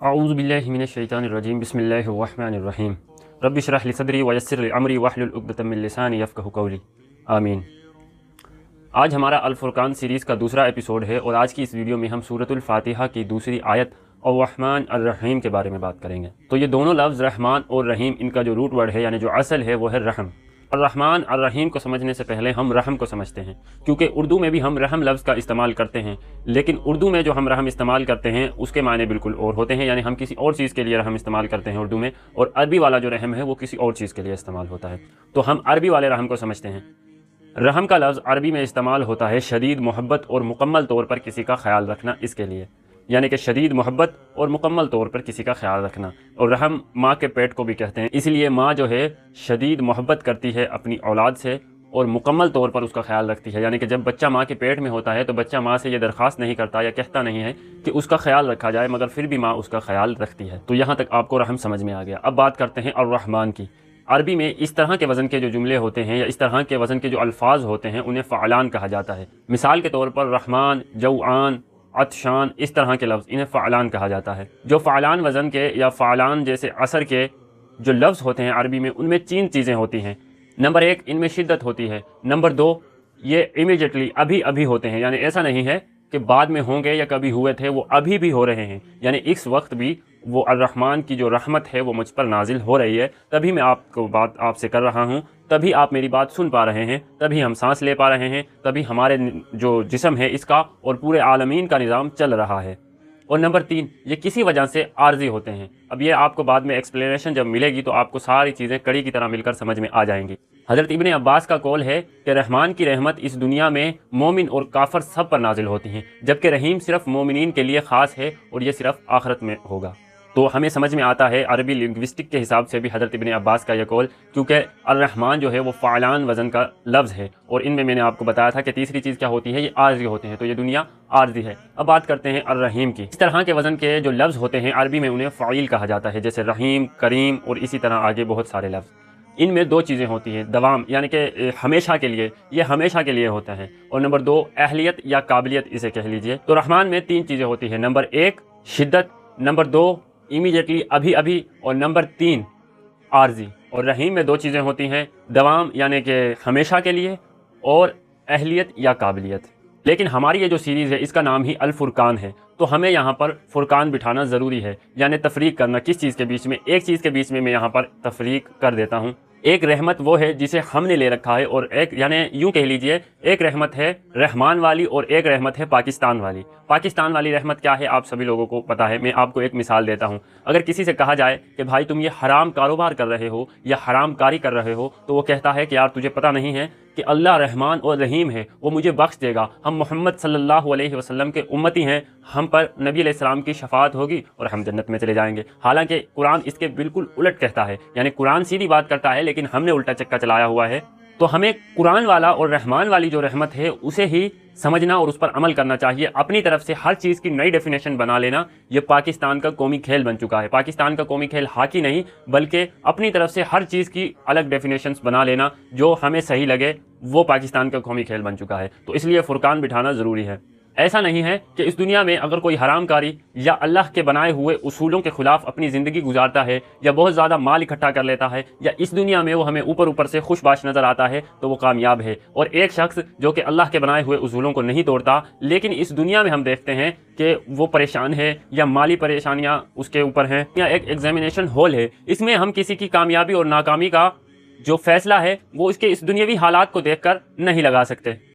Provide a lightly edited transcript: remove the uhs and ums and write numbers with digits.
अऊज़ु बिल्लाहि मिनश्शैतानिर्रजीम बिस्मिल्लाहिर्रहमानिर्रहीम रब्बि इश्रह ली सदरी वयस्सिर ली अमरी वहलुल उक़दतम मिन लिसानी यफ़क़हू क़ौली आमीन। आज हमारा अल फ़ुरक़ान सीरीज़ का दूसरा एपिसोड है और आज की इस वीडियो में हम सूरतुल फ़ातिहा की दूसरी आयत और रहमान और रहीम के बारे में बात करेंगे। तो ये दोनों लफ्ज़ रहमान और रहीम, इनका जो रूट वर्ड है यानी जो असल है वो है रहम। और रहमान और रहीम को समझने से पहले हम रहम को समझते हैं, क्योंकि उर्दू में भी हम रहम लफ्ज़ का इस्तेमाल करते हैं, लेकिन उर्दू में जो हम रहम इस्तेमाल करते हैं उसके मायने बिल्कुल और होते हैं, यानी हम किसी और चीज़ के लिए रहम इस्तेमाल करते हैं उर्दू में, और अरबी वाला जो रहम है वो किसी और चीज़ के लिए इस्तेमाल होता है। तो हम अरबी वाले रहम को समझते हैं। रहम का लफ्ज़ अरबी में इस्तेमाल होता है शदीद मोहब्बत और मुकम्मल तौर पर किसी का ख्याल रखना, इसके लिए, यानी कि शदीद मोहब्बत और मुकम्मल तौर पर किसी का ख्याल रखना। और रहम माँ के पेट को भी कहते हैं, इसलिए माँ जो है शदीद मोहब्बत करती है अपनी औलाद से और मुकम्मल तौर पर उसका ख्याल रखती है। यानी कि जब बच्चा माँ के पेट में होता है तो बच्चा माँ से ये दरख्वास्त नहीं करता या कहता नहीं है कि उसका ख्याल रखा जाए, मगर फिर भी माँ उसका ख्याल रखती है। तो यहाँ तक आपको रहम समझ में आ गया। अब बात करते हैं अर्रहमान की। अरबी में इस तरह के वज़न के जो जुमले होते हैं या इस तरह के वज़न के जो अल्फाज होते हैं उन्हें फ़अलान कहा जाता है। मिसाल के तौर पर रहमान, जौआन, अतशान, इस तरह के लफ्ज़ इन्हें फ़अलान कहा जाता है। जो फ़अलान वज़न के या फ़अलान जैसे असर के जो लफ्ज़ होते हैं अरबी में, उनमें 3 चीज़ें होती हैं। नंबर 1, इनमें शिद्दत होती है। नंबर 2, ये इमीडिएटली अभी अभी होते हैं, यानी ऐसा नहीं है कि बाद में होंगे या कभी हुए थे, वो अभी भी हो रहे हैं, यानी इस वक्त भी वो अर्रहमान की जो रहमत है वो मुझ पर नाजिल हो रही है। तभी मैं आपको बात आपसे कर रहा हूँ, तभी आप मेरी बात सुन पा रहे हैं, तभी हम सांस ले पा रहे हैं, तभी हमारे जो जिस्म है इसका और पूरे आलमीन का निज़ाम चल रहा है। और नंबर 3, ये किसी वजह से आर्जी होते हैं। अब ये आपको बाद में एक्सप्लेनेशन जब मिलेगी तो आपको सारी चीज़ें कड़ी की तरह मिलकर समझ में आ जाएंगी। हज़रत इब्ने अब्बास का कौल है कि रहमान की रहमत इस दुनिया में मोमिन और काफर सब पर नाजिल होती हैं, जबकि रहीम सिर्फ मोमिनीन के लिए ख़ास है और ये सिर्फ आखिरत में होगा। तो हमें समझ में आता है अरबी लिंग्विस्टिक के हिसाब से भी हज़रत इब्ने अब्बास का यह कौल, क्योंकि अर्रहमान जो है वो फ़अलान वज़न का लफ्ज़ है और इनमें मैंने आपको बताया था कि तीसरी चीज़ क्या होती है, ये आर्जी होते हैं। तो ये दुनिया आर्जी है। अब बात करते हैं अर्रहीम की। इस तरह के वज़न के जो लफ्ज़ होते हैं अरबी में उन्हें फ़ाइल कहा जाता है, जैसे रहीम, करीम और इसी तरह आगे बहुत सारे लफ्ज़। इनमें 2 चीज़ें होती हैं, दवाम यानी कि हमेशा के लिए, ये हमेशा के लिए होता है, और नंबर 2 अहलियत या काबिलियत इसे कह लीजिए। तो रहमान में 3 चीज़ें होती हैं, नंबर 1 शिद्दत, नंबर 2 इमीडिएटली अभी अभी, और नंबर 3 आर्जी। और रहीम में 2 चीज़ें होती हैं, दवाम यानी कि हमेशा के लिए, और अहलियत या काबिलियत। लेकिन हमारी ये जो सीरीज़ है इसका नाम ही अल फ़ुरक़ान है, तो हमें यहाँ पर फ़ुरक़ान बिठाना ज़रूरी है, यानी तफ़रीक़ करना किस चीज़ के बीच में। एक चीज़ के बीच में मैं यहाँ पर तफ़रीक़ कर देता हूँ। एक रहमत वो है जिसे हमने ले रखा है, और एक यानी यूँ कह लीजिए एक रहमत है रहमान वाली और एक रहमत है पाकिस्तान वाली। पाकिस्तान वाली रहमत क्या है आप सभी लोगों को पता है। मैं आपको एक मिसाल देता हूँ। अगर किसी से कहा जाए कि भाई तुम ये हराम कारोबार कर रहे हो या हराम कारी कर रहे हो, तो वो कहता है कि यार तुझे पता नहीं है कि अल्लाह रहमान और रहीम है, वो मुझे बख्श देगा, हम मोहम्मद सल्लल्लाहु अलैहि वसल्लम के उम्मती हैं, हम पर नबी अलैहिस्सलाम की शफाअत होगी और हम जन्नत में चले जाएंगे। हालांकि कुरान इसके बिल्कुल उलट कहता है, यानी कुरान सीधी बात करता है लेकिन हमने उल्टा चक्का चलाया हुआ है। तो हमें कुरान वाला और रहमान वाली जो रहमत है उसे ही समझना और उस पर अमल करना चाहिए। अपनी तरफ से हर चीज़ की नई डेफिनेशन बना लेना ये पाकिस्तान का कौमी खेल बन चुका है। पाकिस्तान का कौमी खेल हॉकी नहीं, बल्कि अपनी तरफ से हर चीज़ की अलग डेफिनेशंस बना लेना जो हमें सही लगे, वो पाकिस्तान का कौमी खेल बन चुका है। तो इसलिए फ़ुरक़ान बिठाना ज़रूरी है। ऐसा नहीं है कि इस दुनिया में अगर कोई हरामकारी या अल्लाह के बनाए हुए उसूलों के ख़िलाफ़ अपनी ज़िंदगी गुजारता है या बहुत ज़्यादा माल इकट्ठा कर लेता है या इस दुनिया में वो हमें ऊपर ऊपर से खुशबाश नज़र आता है, तो वो कामयाब है। और एक शख्स जो कि अल्लाह के बनाए हुए उसूलों को नहीं तोड़ता, लेकिन इस दुनिया में हम देखते हैं कि वो परेशान है या माली परेशानियाँ उसके ऊपर हैं, या एक एग्जामिनेशन हॉल है, इसमें हम किसी की कामयाबी और नाकामी का जो फ़ैसला है वो इसके इस दुनियावी हालात को देखकर नहीं लगा सकते।